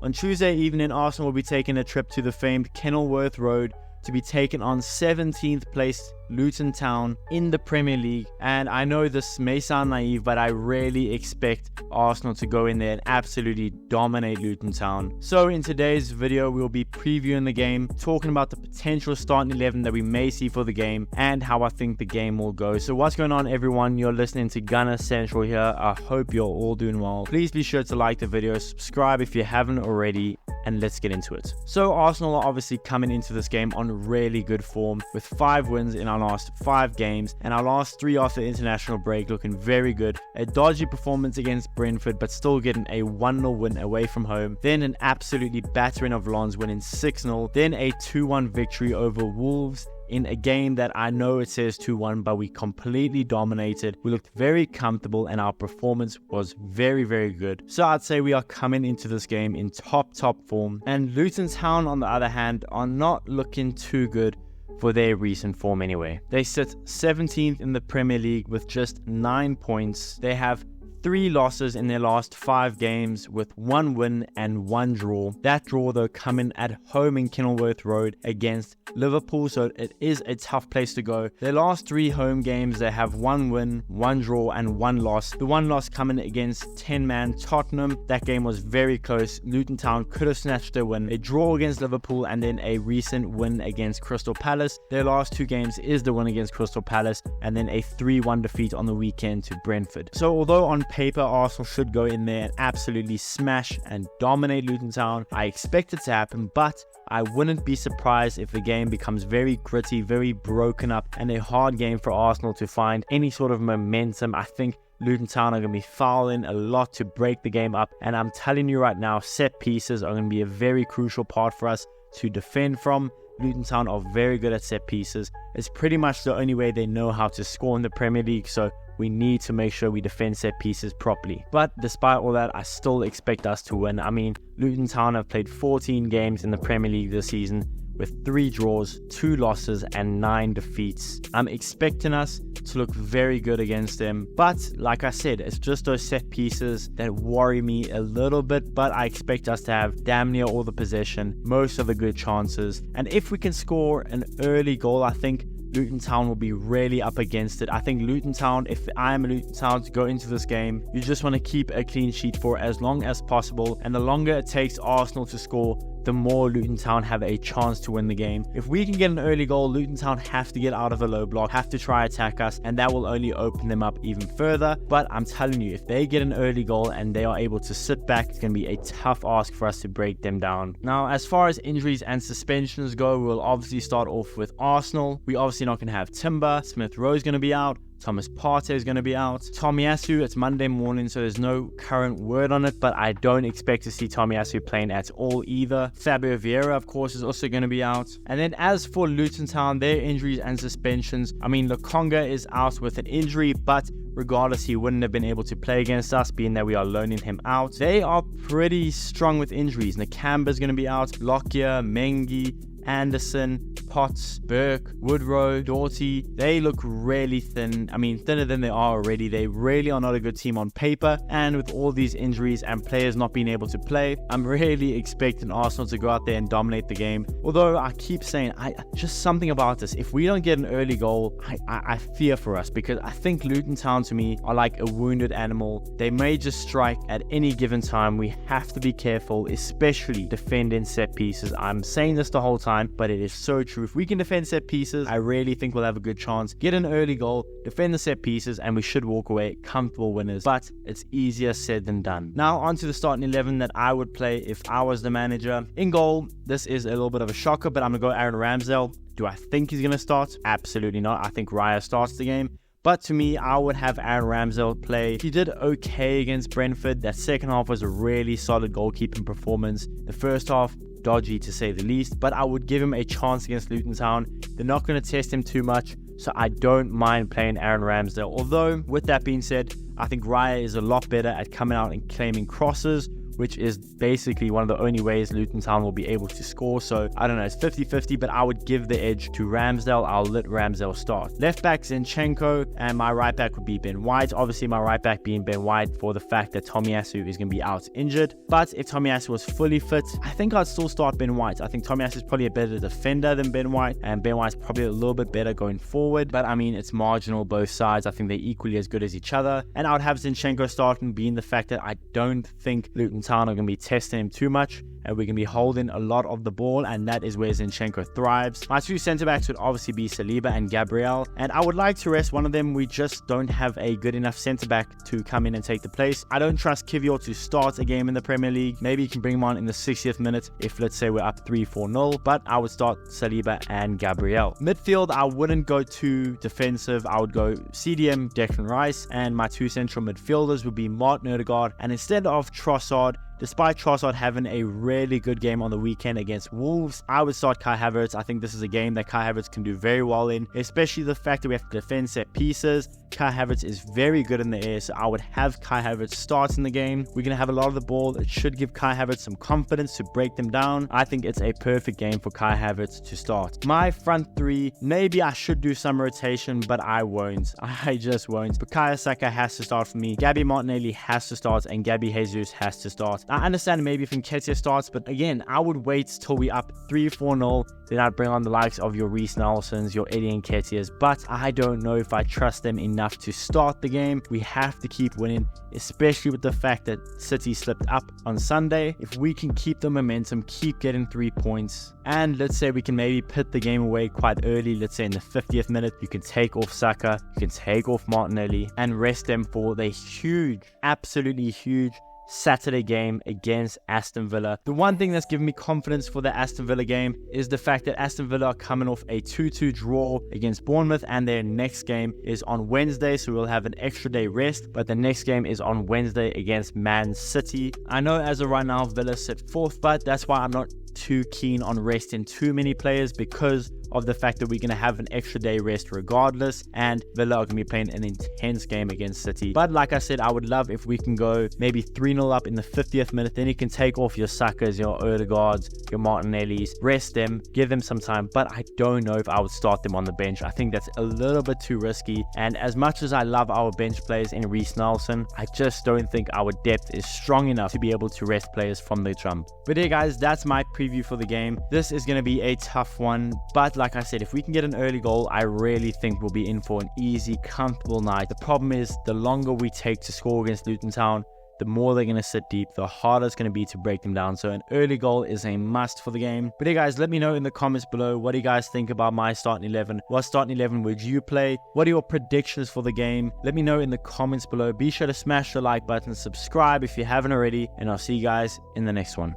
On Tuesday evening, Arsenal will be taking a trip to the famed Kenilworth Road to be taken on 17th place Luton Town in the Premier League. And I know this may sound naive, but I really expect Arsenal to go in there and absolutely dominate Luton Town. So in today's video, we'll be previewing the game, talking about the potential starting 11 that we may see for the game and how I think the game will go. So what's going on, everyone? You're listening to Gunner Central here. I hope you're all doing well. Please be sure to like the video, subscribe if you haven't already, and let's get into it. So Arsenal are obviously coming into this game on really good form with 5 wins in our last 5 games and our last 3 after the international break, looking very good. A dodgy performance against Brentford, but still getting a 1-0 win away from home. Then an absolutely battering of Lens, winning 6-0. Then a 2-1 victory over Wolves in a game that I know it says 2-1, but we completely dominated. We looked very comfortable and our performance was very, very good. So I'd say we are coming into this game in top form. And Luton Town, on the other hand, are not looking too good for their recent form anyway. They sit 17th in the Premier League with just 9 points. They have 3 losses in their last 5 games with 1 win and 1 draw. That draw though coming at home in Kenilworth Road against Liverpool, so it is a tough place to go. Their last 3 home games, they have 1 win, 1 draw and 1 loss. The 1 loss coming against 10-man Tottenham. That game was very close. Luton Town could have snatched their win. A draw against Liverpool and then a recent win against Crystal Palace. Their last 2 games is the win against Crystal Palace and then a 3-1 defeat on the weekend to Brentford. So although on paper Arsenal should go in there and absolutely smash and dominate Luton Town, I expect it to happen, but I wouldn't be surprised if the game becomes very gritty, very broken up, and a hard game for Arsenal to find any sort of momentum. I think Luton Town are going to be fouling a lot to break the game up, and I'm telling you right now, set pieces are going to be a very crucial part for us to defend from. Luton Town are very good at set pieces. It's pretty much the only way they know how to score in the Premier League, so we need to make sure we defend set pieces properly. But despite all that, I still expect us to win. I mean, Luton Town have played 14 games in the Premier League this season with 3 draws, 2 losses and 9 defeats. I'm expecting us to look very good against them, but like I said, it's just those set pieces that worry me a little bit. But I expect us to have damn near all the possession, most of the good chances, and if we can score an early goal, I think Luton Town will be really up against it. I think Luton Town, if I am a Luton Town to go into this game, you just want to keep a clean sheet for as long as possible, and the longer it takes Arsenal to score, the more Luton Town have a chance to win the game. If we can get an early goal, Luton Town have to get out of a low block, have to try attack us, and that will only open them up even further. But I'm telling you, if they get an early goal and they are able to sit back, it's going to be a tough ask for us to break them down. Now, as far as injuries and suspensions go, we'll obviously start off with Arsenal. We obviously not going to have Timber. Smith Rowe's going to be out. Thomas Partey is going to be out. Tomiyasu, it's Monday morning, so there's no current word on it, but I don't expect to see Tomiyasu playing at all either. Fabio Vieira, of course, is also going to be out. And then as for Luton Town, their injuries and suspensions, I mean, Lokonga is out with an injury, but regardless, he wouldn't have been able to play against us, being that we are loaning him out. They are pretty strong with injuries. Nakamba's going to be out. Lockyer, Mengi, Anderson, Potts, Burke, Woodrow, Doughty, they look really thin. I mean, thinner than they are already. They really are not a good team on paper, and with all these injuries and players not being able to play, I'm really expecting Arsenal to go out there and dominate the game. Although I keep saying, just something about this, if we don't get an early goal, I fear for us, because I think Luton Town to me are like a wounded animal. They may just strike at any given time. We have to be careful, especially defending set pieces. I'm saying this the whole time, but it is so true. If we can defend set pieces, I really think we'll have a good chance. Get an early goal, defend the set pieces, and we should walk away comfortable winners. But it's easier said than done. Now onto the starting 11 that I would play if I was the manager. In goal, this is a little bit of a shocker, but I'm going to go Aaron Ramsdale. Do I think he's going to start? Absolutely not. I think Raya starts the game. But to me, I would have Aaron Ramsdale play. He did okay against Brentford. That second half was a really solid goalkeeping performance. The first half, dodgy to say the least, but I would give him a chance against Luton Town. They're not going to test him too much, so I don't mind playing Aaron Ramsdale. Although, with that being said, I think Raya is a lot better at coming out and claiming crosses, which is basically one of the only ways Luton Town will be able to score. So I don't know, it's 50-50, but I would give the edge to Ramsdale. I'll let Ramsdale start. Left back Zinchenko, and my right back would be Ben White. Obviously my right back being Ben White for the fact that Tomiyasu is going to be out injured. But if Tomiyasu was fully fit, I think I'd still start Ben White. I think Tomiyasu is probably a better defender than Ben White, and Ben White's probably a little bit better going forward. But I mean, it's marginal both sides. I think they're equally as good as each other. And I would have Zinchenko starting, being the fact that I don't think Luton Town are going to be testing him too much, and we're going to be holding a lot of the ball, and that is where Zinchenko thrives. My two centre-backs would obviously be Saliba and Gabriel, and I would like to rest one of them. We just don't have a good enough centre-back to come in and take the place. I don't trust Kivior to start a game in the Premier League. Maybe you can bring him on in the 60th minute if, let's say, we're up 3-4-0, but I would start Saliba and Gabriel. Midfield, I wouldn't go too defensive. I would go CDM, Declan Rice, and my two central midfielders would be Martin Odegaard, and instead of Trossard, despite Trossard having a really good game on the weekend against Wolves, I would start Kai Havertz. I think this is a game that Kai Havertz can do very well in, especially the fact that we have to defend set pieces. Kai Havertz is very good in the air, so I would have Kai Havertz start in the game. We're going to have a lot of the ball. It should give Kai Havertz some confidence to break them down. I think it's a perfect game for Kai Havertz to start. My front three, maybe I should do some rotation, but I won't. I just won't. Bukayo Saka has to start for me. Gabby Martinelli has to start, and Gabby Jesus has to start. I understand maybe if Nketiah starts, but again, I would wait till we up 3-4-0. Then I'd bring on the likes of your Reece Nelsons, your Eddie Nketiahs, but I don't know if I trust them enough to start the game. We have to keep winning, especially with the fact that City slipped up on Sunday. If we can keep the momentum, keep getting 3 points, and let's say we can maybe put the game away quite early, let's say in the 50th minute, you can take off Saka, you can take off Martinelli, and rest them for the huge, absolutely huge Saturday game against Aston Villa. The one thing that's given me confidence for the Aston Villa game is the fact that Aston Villa are coming off a 2-2 draw against Bournemouth, and their next game is on Wednesday, so we'll have an extra day rest, but the next game is on Wednesday against Man City. I know as of right now Villa sit fourth, but that's why I'm not too keen on resting too many players, because of the fact that we're going to have an extra day rest regardless, and Villa are going to be playing an intense game against City. But like I said, I would love if we can go maybe 3-0 up in the 50th minute, then you can take off your Sakas, your Odegaards, your Martinellis, rest them, give them some time, but I don't know if I would start them on the bench. I think that's a little bit too risky, and as much as I love our bench players in Reece Nelson, I just don't think our depth is strong enough to be able to rest players from the jump. But yeah guys, that's my preview for the game. This is going to be a tough one, but like I said, if we can get an early goal, I really think we'll be in for an easy, comfortable night. The problem is, the longer we take to score against Luton Town, the more they're going to sit deep, the harder it's going to be to break them down. So an early goal is a must for the game. But hey guys, let me know in the comments below, what do you guys think about my starting 11? What starting 11 would you play? What are your predictions for the game? Let me know in the comments below. Be sure to smash the like button, subscribe if you haven't already, and I'll see you guys in the next one.